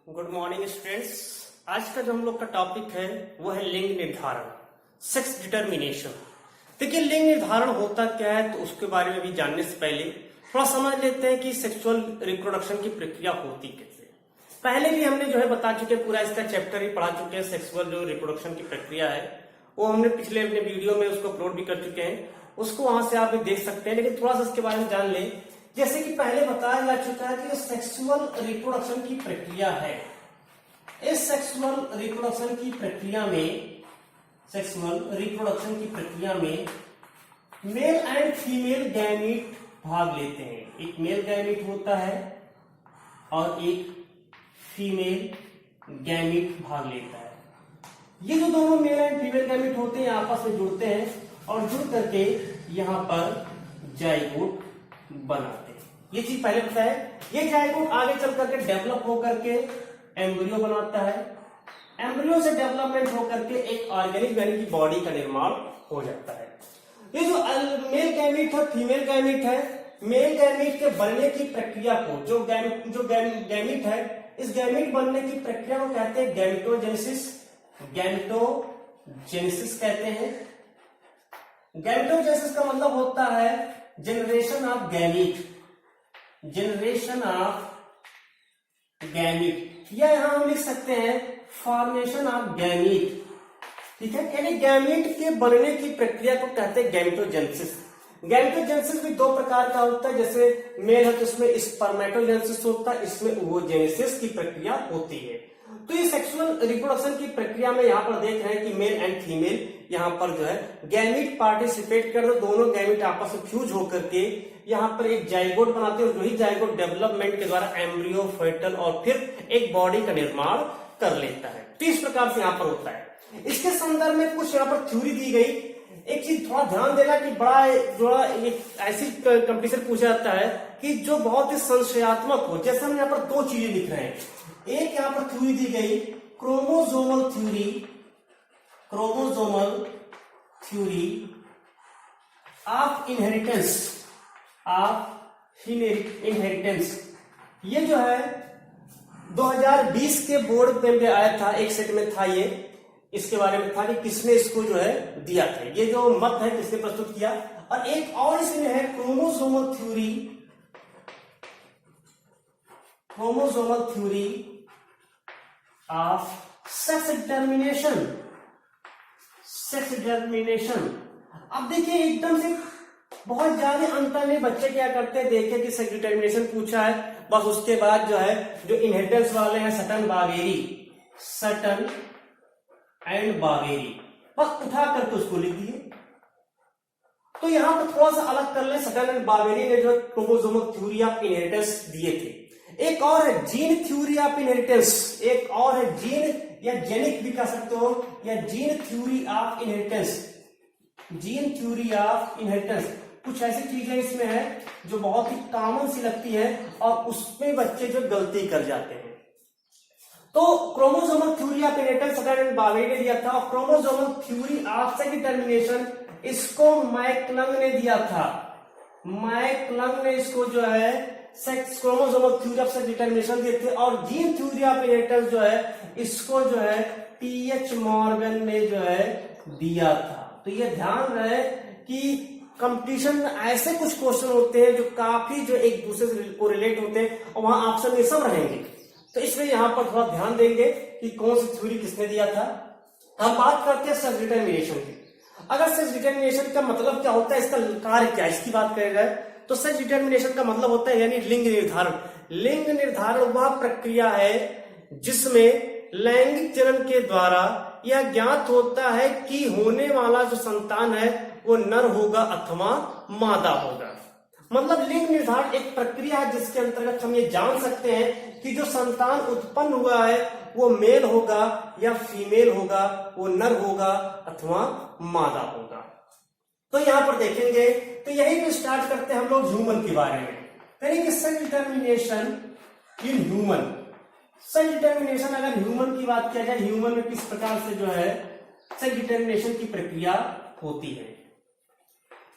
Good morning students. आज का जो हम लोग का टॉपिक है वो है लिंग निर्धारण, सेक्स डिटर्मिनेशन। देखिए, लिंग निर्धारण होता क्या है तो उसके बारे में भी जानने से पहले थोड़ा समझ लेते हैं कि सेक्सुअल रिप्रोडक्शन की प्रक्रिया होती कैसे। पहले भी हमने जो है बता चुके, पूरा इसका चैप्टर ही पढ़ा चुके हैं। सेक्सुअल जो रिप्रोडक्शन की प्रक्रिया है वो हमने पिछले अपने वीडियो में उसको अपलोड भी कर चुके हैं, उसको वहां से आप भी देख सकते हैं। लेकिन थोड़ा सा इसके बारे में जान ले। जैसे कि पहले बताया जा चुका है कि सेक्सुअल रिप्रोडक्शन की प्रक्रिया है। इस सेक्सुअल रिप्रोडक्शन की प्रक्रिया में मेल एंड फीमेल गैमीट भाग लेते हैं। एक मेल गैमीट होता है और एक फीमेल गैमीट भाग लेता है। ये जो दोनों मेल एंड फीमेल गैमीट होते हैं आपस में जुड़ते हैं और जुड़ करके यहां पर जाइगोट बनाते हैं। ये चीज पहले पता है। ये जाइगोट आगे चल करके डेवलप होकर के एम्ब्रियो बनाता है। एम्ब्रियो से डेवलपमेंट होकर के एक ऑर्गेनिक यानी कि बॉडी का निर्माण हो जाता है। ये जो मेल गैमीट है, फीमेल गैमीट है, मेल गैमीट के बनने की प्रक्रिया को जो गैमीट है, इस गैमीट बनने की प्रक्रिया को कहते हैं गैमेटोजेनेसिस। गैमेटोजेनेसिस कहते हैं। गैमेटोजेनेसिस का मतलब होता है generation of gamete, generation of gamete, या यहां हम लिख सकते हैं फॉर्मेशन ऑफ गैमीट। ठीक है, यानी गैमीट के बनने की प्रक्रिया को कहते हैं गैमेटोजेनेसिस। गैमेटोजेनेसिस भी दो प्रकार का होता है। जैसे मेल है तो इसमें स्पर्मेटोजेनेसिस होता है, इसमें ओवोजेनेसिस की प्रक्रिया होती है। तो ये सेक्सुअल रिप्रोडक्शन की प्रक्रिया में यहाँ पर देख रहे हैं कि मेल एंड फीमेल यहाँ पर जो है गैमीट पार्टिसिपेट कर रहे, दोनों गैमीट आपस में फ्यूज होकर के यहाँ पर एक जाइगोट बनाते हैं और वही जाइगोट डेवलपमेंट के द्वारा एम्ब्रियो, फेटल और फिर एक बॉडी का निर्माण कर लेता है। तो इस प्रकार से यहाँ पर होता है। इसके संदर्भ में कुछ यहाँ पर थ्योरी दी गई। एक चीज थोड़ा ध्यान देना कि बड़ा एक ऐसी कंपटीशन पूछा जाता है कि जो बहुत ही संशयात्मक हो। जैसे हम यहाँ पर दो चीजें लिख रहे हैं। एक यहाँ पर थ्योरी दी गई क्रोमोसोमल थ्योरी ऑफ इनहेरिटेंस। ये जो है 2020 के बोर्ड में आया था, एक सेट में था ये। इसके बारे में था कि किसने इसको जो है दिया था, ये जो मत है किसने प्रस्तुत किया। और एक और इसमें है chromosomal theory of sex determination. अब देखिए, एकदम से बहुत ज्यादा अंतर में बच्चे क्या करते हैं, देखिए कि सेक्स डिटर्मिनेशन पूछा है, बस उसके बाद जो है जो इनहेरिटेंस वाले हैं सटन एंड बावेरी, बस उठा करके उसको लिख दिए। तो यहां पर थोड़ा सा अलग कर ले। सटन एंड बावेरी ने जो क्रोमोसोमल थ्योरी ऑफ इनहेरिटेंस दिए थे। एक और है जीन थ्योरी ऑफ इनहेरिटेंस, एक और है जीन या जेनिक भी कह सकते हो, या जीन थ्योरी ऑफ इनहेरिटेंस। कुछ ऐसी चीजें इसमें है जो बहुत ही कॉमन सी लगती है और उसमें बच्चे जो गलती कर जाते हैं। तो chromosomal theory of inheritance Sutton and Boveri ने दिया था, और chromosomal theory of sex determination इसको मैकलंग ने दिया था। मैकलंग ने इसको जो है sex chromosomal theory of sex determination दिए थे। और जीन थ्योरी ऑफ इनहेरिटेंस जो है इसको जो है टी.एच. मॉर्गन ने जो है दिया था। तो ये ध्यान रहे कि कंपटीशन में ऐसे कुछ क्वेश्चन होते हैं जो काफी जो एक दूसरे से को रिलेट होते हैं और वहां ऑप्शन में सब रहेंगे। तो इसमें यहां पर थोड़ा ध्यान देंगे कि कौन सी थ्योरी किसने दिया था। हम बात करते हैं सेक्स डिटर्मिनेशन की। अगर सेक्स डिटर्मिनेशन का मतलब क्या होता है, इसका कार्य क्या है, इसकी बात करेगा तो सेक्स डिटर्मिनेशन का मतलब होता है यानी लिंग निर्धारण। लिंग निर्धारण वह प्रक्रिया है जिसमें लैंगिक चलन के द्वारा यह ज्ञात होता है कि होने वाला जो संतान है वो नर होगा अथवा मादा होगा। मतलब लिंग निर्धारण एक प्रक्रिया है जिसके अंतर्गत हम ये जान सकते हैं कि जो संतान उत्पन्न हुआ है वो मेल होगा या फीमेल होगा, वो नर होगा अथवा मादा होगा। तो यहां पर देखेंगे तो यही पे स्टार्ट करते हैं हम लोग ह्यूमन के बारे में। यानी कि sex determination in human. Sex determination अगर ह्यूमन की बात किया जाए, ह्यूमन में किस प्रकार से जो है सेक्स डिटर्मिनेशन की प्रक्रिया होती है।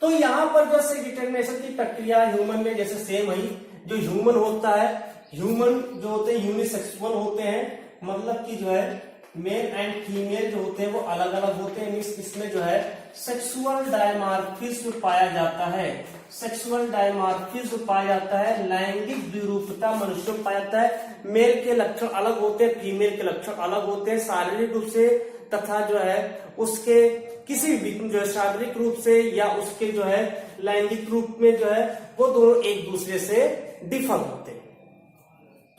तो यहां पर जो सेक्स डिटर्मिनेशन की प्रक्रिया ह्यूमन में जैसे सेम ही जो ह्यूमन होता है ह्यूमन जो होते हैं यूनिसेक्सुअल होते हैं, मतलब कि जो है मेल एंड फीमेल जो होते हैं वो अलग अलग होते हैं। इसमें जो है सेक्सुअल डायमॉर्फिज्म पाया जाता है, सेक्सुअल डायमॉर्फिज्म पाया जाता है, लैंगिक विरूपता मनुष्यों में पाया जाता है। मेल के लक्षण अलग होते हैं, फीमेल के लक्षण अलग होते हैं शारीरिक रूप से तथा जो है उसके किसी भी जो है शारीरिक रूप से या उसके जो है लैंगिक रूप में जो है वो दोनों एक दूसरे से डिफर होते हैं।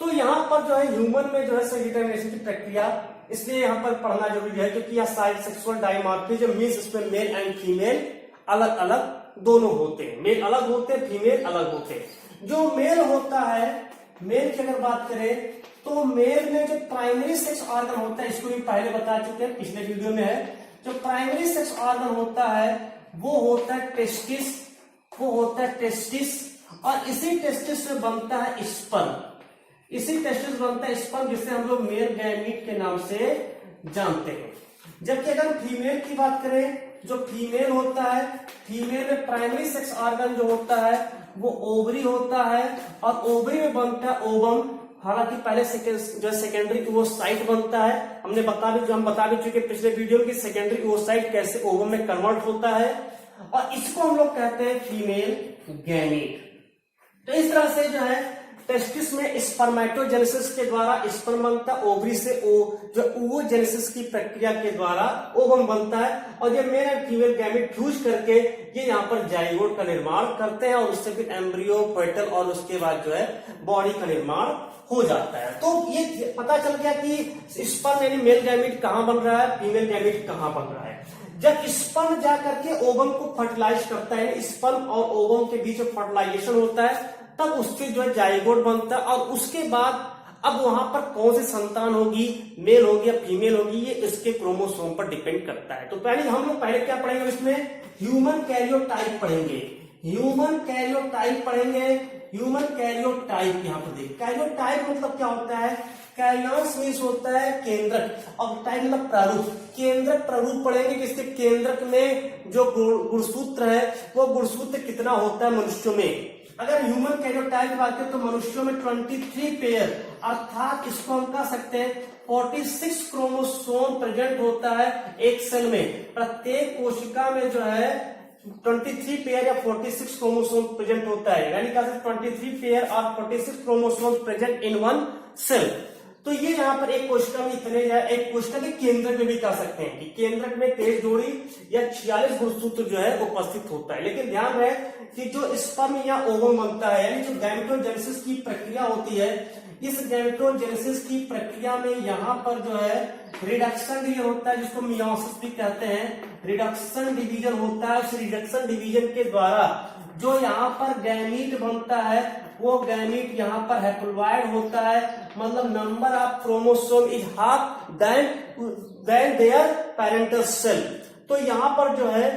तो यहाँ पर जो है ह्यूमन में जो है सेक्स डिटरमिनेशन की प्रक्रिया इसलिए यहाँ पर पढ़ना जरूरी है क्योंकि यह साइड सेक्सुअल डायमॉर्फिज्म मींस इसमें मेल एंड फीमेल अलग अलग दोनों होते हैं, मेल अलग होते हैं, फीमेल अलग होते हैं। जो मेल होता है, मेल की अगर बात करें तो मेल में जो प्राइमरी सेक्स ऑर्गन होता है, इसको भी पहले बता चुके हैं, पिछले वीडियो में है। जो प्राइमरी सेक्स ऑर्गन होता है वो होता है टेस्टिस, वो होता है टेस्टिस, और इसी टेस्टिस से बनता है स्पर्म, इसी टेस्टिस बनता है स्पर्म जिसे हम लोग मेल गैमीट के नाम से जानते हैं। जबकि अगर फीमेल की बात करें, जो फीमेल होता है, फीमेल में प्राइमरी सेक्स ऑर्गन जो होता है वो ओवरी होता है, और ओवरी में बनता है ओवम। हालांकि पहले जो सेकेंडरी ओवोसाइट बनता है, हम बता भी चुके पिछले वीडियो में कि सेकेंडरी ओवोसाइट कैसे ओवम में कन्वर्ट होता है, और इसको हम लोग कहते हैं फीमेल गैमीट। तो इस तरह से जो है टेस्टिस में स्पर्मेटोजेनेसिस के द्वारा स्पर्म बनता है, ओवरी से जो ओवोजेनेसिस की प्रक्रिया के द्वारा ओवम बनता है, और ये male and female gamete fuse करके ये यहाँ पर जाइगोट का निर्माण करते हैं, और उससे फिर एम्ब्रियो, फेटल और उसके बाद जो है बॉडी का निर्माण हो जाता है। तो ये पता चल गया कि स्पर्म यानी मेल गैमेट कहाँ बन रहा है, फीमेल गैमेट कहाँ बन रहा है। जब स्पर्म जाकर के ओवम को फर्टिलाइज करता है, स्पर्म और ओवम के बीच में फर्टिलाइजेशन होता है, तब उससे जो है जाइगोट बनता है, और उसके बाद अब वहां पर कौन सी संतान होगी, मेल होगी या फीमेल होगी, ये इसके क्रोमोसोम पर डिपेंड करता है। तो पहले हम लोग क्या पढ़ेंगे, इसमें ह्यूमन कैरियोटाइप पढ़ेंगे, ह्यूमन कैरियोटाइप पढ़ेंगे, ह्यूमन कैरियोटाइप। यहाँ पर देखिए कैरियोटाइप मतलब क्या होता है, कैरियंस मीन्स होता है केंद्रक, और टाइप मतलब प्रारूप, केंद्रक प्रारूप पढ़ेंगे कि इसके केंद्रक में जो गुणसूत्र है वो गुणसूत्र कितना होता है मनुष्यों में। अगर ह्यूमन कैरियोटाइप की बात करें तो मनुष्यों में 23 पेयर, अर्थात इसको हम कह सकते हैं 46 क्रोमोसोम प्रेजेंट होता है एक सेल में। प्रत्येक कोशिका में जो है 23 पेयर या 46 क्रोमोसोम प्रेजेंट होता है, यानी कहा 23 पेयर और 46 chromosome present in one cell. तो ये यहाँ पर एक कोशिका में इतने, एक कोशिका के केंद्रक में भी कह सकते हैं कि केंद्रक में 23 जोड़ी या 46 गुणसूत्र जो है उपस्थित होता है। लेकिन ध्यान रहे कि जो स्पर्म या ओवम बनता है, यानी जो गैमेटोजेनेसिस की प्रक्रिया होती है, इस गैमेटोजेनेसिस की प्रक्रिया में यहाँ पर जो है रिडक्शन डिवीजन होता है, जिसको मियोसिस भी कहते हैं। रिडक्शन डिवीजन होता है, उस रिडक्शन डिवीजन के द्वारा जो यहाँ पर गैमीट बनता है वो गैमीट यहाँ पर हैप्लॉइड होता है, मतलब number of chromosome is half than their parental cell. तो यहाँ पर जो है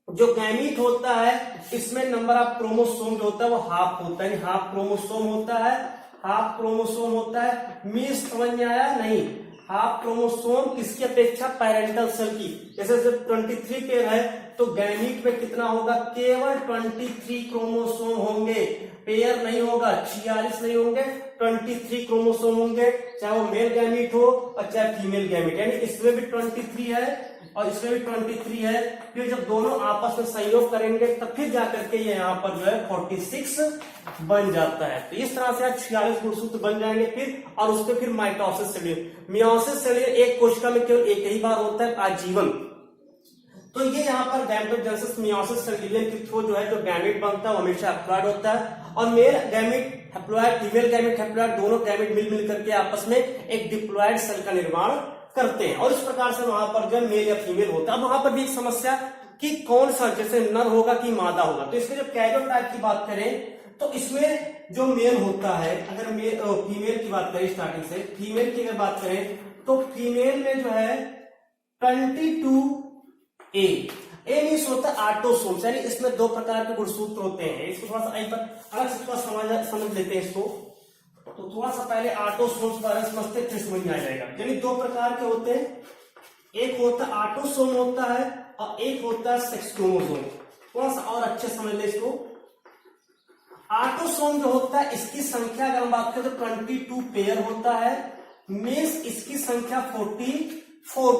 जो गैमीट होता है इसमें नंबर ऑफ क्रोमोसोम जो होता है वो हाफ होता है, हाफ क्रोमोसोम होता है, हाफ क्रोमोसोम होता है। मीन्स समझ में आया नहीं, हाफ क्रोमोसोम किसकी अपेक्षा, पेरेंटल सेल की। जैसे 23 पेयर है तो गैमीट में कितना होगा, केवल 23 क्रोमोसोम होंगे, पेयर नहीं होगा, 46 नहीं होंगे, 23 क्रोमोसोम होंगे, चाहे वो मेल गैमीट हो और चाहे फीमेल गैमीट। यानी इसमें भी 23 है और इसमें भी 23 है। फिर जब दोनों आपस में संयोग करेंगे तब फिर जाकर के ये यहाँ पर जो है 46 बन जाता है। तो इस तरह से 46 गुणसूत्र बन जाएंगे फिर, और उसके फिर माइटोसिस सेल्यूल, मियोसिस सेल्यूल एक कोशिका में केवल एक ही बार होता है आजीवन। तो ये यहाँ पर गैमेटोजेनेसिस मियोसिस सेल्यूल के थ्रू जो है जो गैमेट बनता है वो हमेशा हैप्लॉइड होता है, और male gamete haploid, female gamete haploid, दोनों गैमेट मिल करके आपस में एक डिप्लॉइड सेल का निर्माण करते हैं, और इस प्रकार से वहां पर जो मेल या फीमेल होता है। अब वहां पर भी एक समस्या कि कौन सा, जैसे नर होगा कि मादा होगा। तो इसके जो कैरियोटाइप की बात करें तो इसमें जो मेल होता है, अगर फीमेल की बात करें स्टार्टिंग से, फीमेल की अगर बात करें तो फीमेल में जो है 22A, ए मीन्स होता है ऑटोसोम्स, यानी इसमें 2 प्रकार के गुणसूत्र होते हैं। इसको थोड़ा सा अलग से थोड़ा समझ लेते हैं इसको। तो थोड़ा सा पहले ऑटोसोम्स बारे समझते फिर समझ में आ जाएगा। यानी 2 प्रकार के होते हैं, एक होता है ऑटोसोम होता है और एक होता है सेक्स क्रोमोसोम। थोड़ा सा और अच्छे समझ ले इसको। ऑटोसोम जो होता है इसकी संख्या अगर हम बात करें तो 22 पेयर होता है, मीन्स इसकी संख्या 44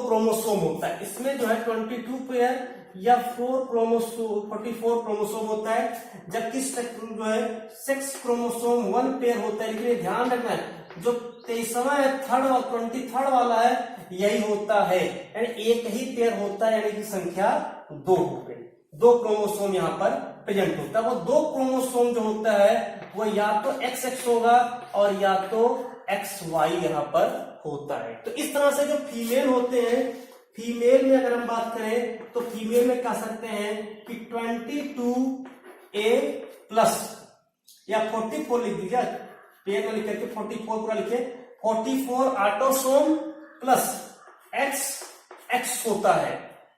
क्रोमोसोम होता है। इसमें जो है 22 पेयर या 44 क्रोमोसोम होता है, जबकि जो है 6 क्रोमोसोम 1 पेयर होता है। लेकिन ये ध्यान रखना है जो 23वां है, 23rd वाला है, यही होता है, यानी एक ही पेयर होता है, यानी कि संख्या 2 हो गई। 2 क्रोमोसोम यहाँ पर प्रेजेंट होता है। वो 2 क्रोमोसोम जो होता है वो या तो XX होगा और या तो XY यहाँ पर होता है। तो इस तरह से जो फीमेल होते हैं, फीमेल में अगर हम बात करें तो फीमेल में कह सकते हैं कि 22A प्लस या 44 लिख दीजिए, पेयर में लिख करके 44 पूरा लिखे, 44 ऑटोसोम प्लस XX होता है।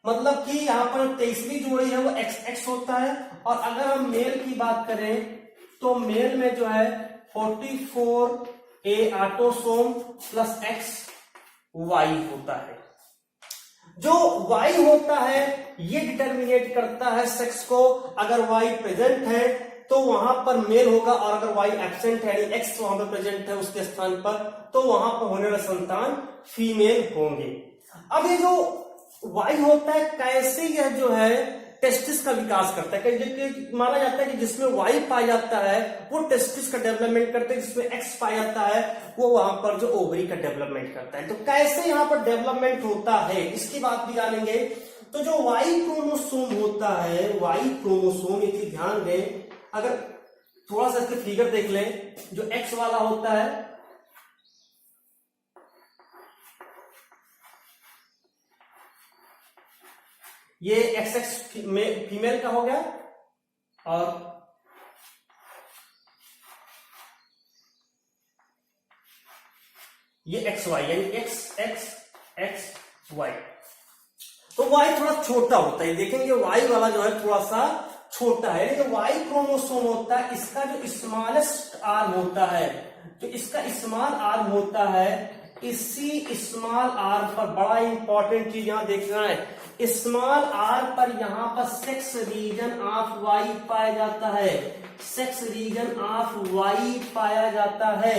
मतलब कि यहाँ पर 23वीं जोड़ी है वो XX होता है। और अगर हम मेल की बात करें तो मेल में जो है 44A ऑटोसोम प्लस XY होता है। जो Y होता है ये डिटरमिनेट करता है सेक्स को। अगर Y प्रेजेंट है तो वहां पर मेल होगा, और अगर Y एब्सेंट है यानी X वहां पर प्रेजेंट है उसके स्थान पर, तो वहां पर होने वाले संतान फीमेल होंगे। अब ये जो Y होता है कैसे यह जो है टेस्टिस का विकास करता है। माना जाता है कि जिसमें Y पाया जाता है वो टेस्टिस का डेवलपमेंट करता है, जिसमें X पाया जाता है वो वहां पर जो ओवरी का डेवलपमेंट करता है। तो कैसे यहाँ पर डेवलपमेंट होता है इसकी बात भी जानेंगे। तो जो Y क्रोमोसोम होता है, Y क्रोमोसोम, ये ध्यान दें, अगर थोड़ा सा इसके फिगर देख लें, जो X वाला होता है ये XX फीमेल का हो गया, और ये XY यानी XY। तो Y थोड़ा छोटा होता है, देखेंगे Y वाला जो है थोड़ा सा छोटा है। जो Y क्रोमोसोम होता है इसका जो स्मॉलेस्ट आर्म होता है, जो इसका स्मॉल आर्म होता है, इसी स्मॉल आर्म पर बड़ा इंपॉर्टेंट चीज यहां देखना है, स्मॉल आर्म पर यहां पर सेक्स रीजन ऑफ Y पाया जाता है। सेक्स रीजन ऑफ Y पाया जाता है,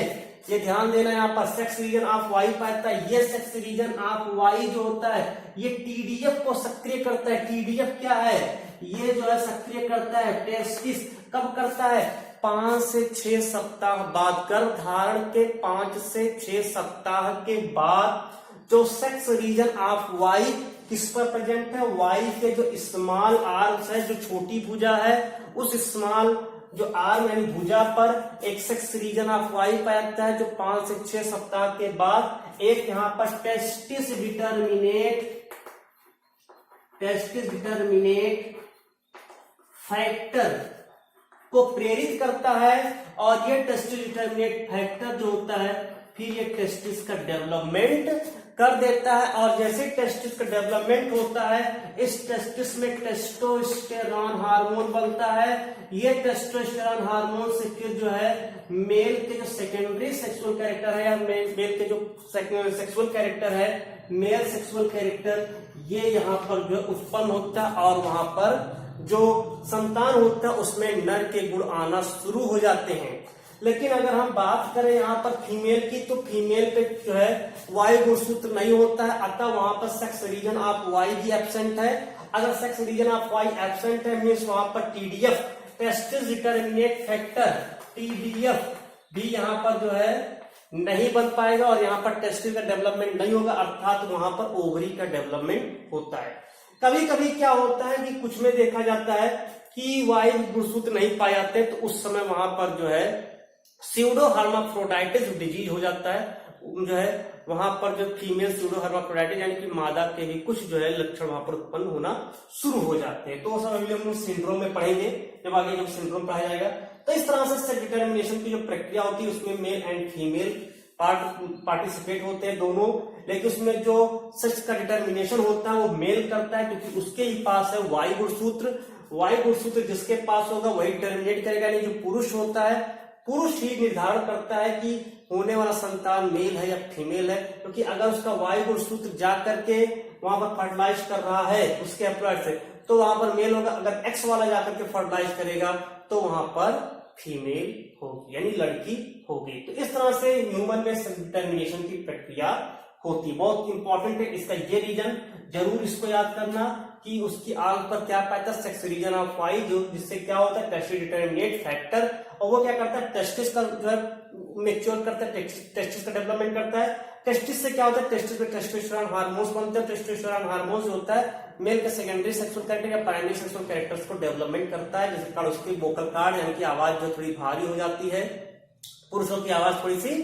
ये ध्यान देना। यहाँ पर सेक्स रीजन ऑफ Y पाया जाता है। ये सेक्स रीजन ऑफ Y जो होता है ये TDF को सक्रिय करता है। TDF क्या है? ये जो है सक्रिय करता है टेस्टिस। कब करता है? 5 से 6 सप्ताह बाद, गर्भधारण के 5 से 6 सप्ताह के बाद जो सेक्स रीजन ऑफ Y किस पर प्रेजेंट है? Y के जो स्मॉल आर्म्स है, जो छोटी भुजा है, उस स्मॉल जो आर्म यानी भुजा पर एक सेक्स रीजन ऑफ Y पाया जाता है, जो 5 से 6 सप्ताह के बाद एक यहाँ पर टेस्टिस डिटरमिनेट फैक्टर को प्रेरित करता है। और ये टेस्टिस डिटरमिनेट फैक्टर जो होता है फिर ये टेस्टिस का डेवलपमेंट कर देता है। और जैसे टेस्टिस का डेवलपमेंट होता है, इस टेस्टिस में टेस्टोस्टेरॉन हार्मोन बनता है। ये टेस्टोस्टेरॉन हार्मोन से फिर जो है मेल के जो सेकेंडरी सेक्सुअल कैरेक्टर है, या मेल के जो सेक्सुअल कैरेक्टर है, मेल सेक्सुअल कैरेक्टर, ये यहाँ पर जो उत्पन्न होता है, और वहां पर जो संतान होता है उसमें नर के गुण आना शुरू हो जाते हैं। लेकिन अगर हम बात करें यहाँ पर फीमेल की, तो फीमेल पे जो है Y गुणसूत्र नहीं होता है, अतः वहां पर सेक्स रीजन ऑफ Y भी एब्सेंट है। अगर sex region of Y absent है मीन्स वहां पर TDF testis determinate factor TDF भी यहाँ पर जो है नहीं बन पाएगा, और यहाँ पर टेस्टिस का डेवलपमेंट नहीं होगा, अर्थात वहां पर ओवरी का डेवलपमेंट होता है। कभी कभी क्या होता है कि कुछ में देखा जाता है कि Y गुणसूत्र नहीं पाए जाते, तो उस समय वहां पर जो है स्यूडो हर्माफ्रोडाइटिस डिजीज हो जाता है। जो है वहां पर जो फीमेल स्यूडो हर्माफ्रोडाइटिस यानी कि मादा के भी कुछ जो है लक्षण वहां पर उत्पन्न होना शुरू हो जाते हैं। तो वो सब अभी हम सिंड्रोम में पढ़ेंगे, जब आगे जब सिंड्रोम पढ़ाया जाएगा। तो इस तरह से सेक्स डिटरमिनेशन की जो प्रक्रिया होती है उसमें मेल एंड फीमेल पार्टिसिपेट होते हैं दोनों, लेकिन उसमें जो सेक्स का डिटरमिनेशन होता है वो मेल करता है, क्योंकि उसके ही पास है Y गुणसूत्र। Y गुणसूत्र जिसके पास होगा वही डिटरमिनेट करेगा, नहीं जो पुरुष होता है, पुरुष ही निर्धारण करता है कि होने वाला संतान मेल है या फीमेल है। क्योंकि अगर उसका Y गुणसूत्र जा करके वहां पर फर्टिलाइज कर रहा है उसके अप्रोच से, तो वहां पर मेल होगा। अगर X वाला जाकर के फर्टिलाइज करेगा तो वहां पर फीमेल होगी, यानी लड़की होगी। तो इस तरह से ह्यूमन में सेक्स डिटर्मिनेशन की प्रक्रिया होती। बहुत इंपॉर्टेंट है इसका ये रीजन, जरूर इसको याद करना कि उसकी आंख पर क्या पाता है, सेक्स रीजन ऑफ आई, जो जिससे क्या होता है, टेस्टिस डिटर्मिनेट फैक्टर, और वो क्या करता है, टेस्टिस का जो है मेच्योर करता है, टेस्टिस का डेवलपमेंट करता है। टेस्टिस से क्या होता है, टेस्टिस में टेस्टोस्टेरोन हार्मोन्स बनते हैं। टेस्टोस्टेरोन हार्मोन्स जो होता है मेल के सेकेंडरी सेक्सुअल कैरेक्टर या प्राइमरी सेक्सुअल कैरेक्टर्स को डेवलपमेंट करता है, जिसके कारण उसकी वोकल कार्ड यानी कि आवाज जो थोड़ी भारी हो जाती है, पुरुषों की आवाज थोड़ी सी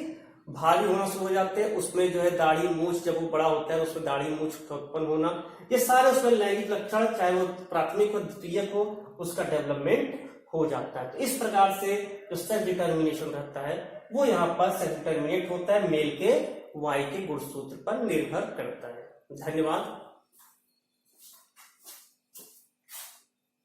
भारी होना शुरू हो जाते हैं। उसमें जो है दाढ़ी मूछ, जब वो बड़ा होता है उसमें दाढ़ी मूछ उत्पन्न होना, ये सारे उसमें लैंगिक लक्षण, चाहे वो प्राथमिक हो द्वितीयक हो, उसका डेवलपमेंट हो जाता है। तो इस प्रकार से जो सेक्स डिटर्मिनेशन रहता है वो यहाँ पर सेक्स डिटर्मिनेट होता है, मेल के वाई के गुणसूत्र पर निर्भर करता है। धन्यवाद।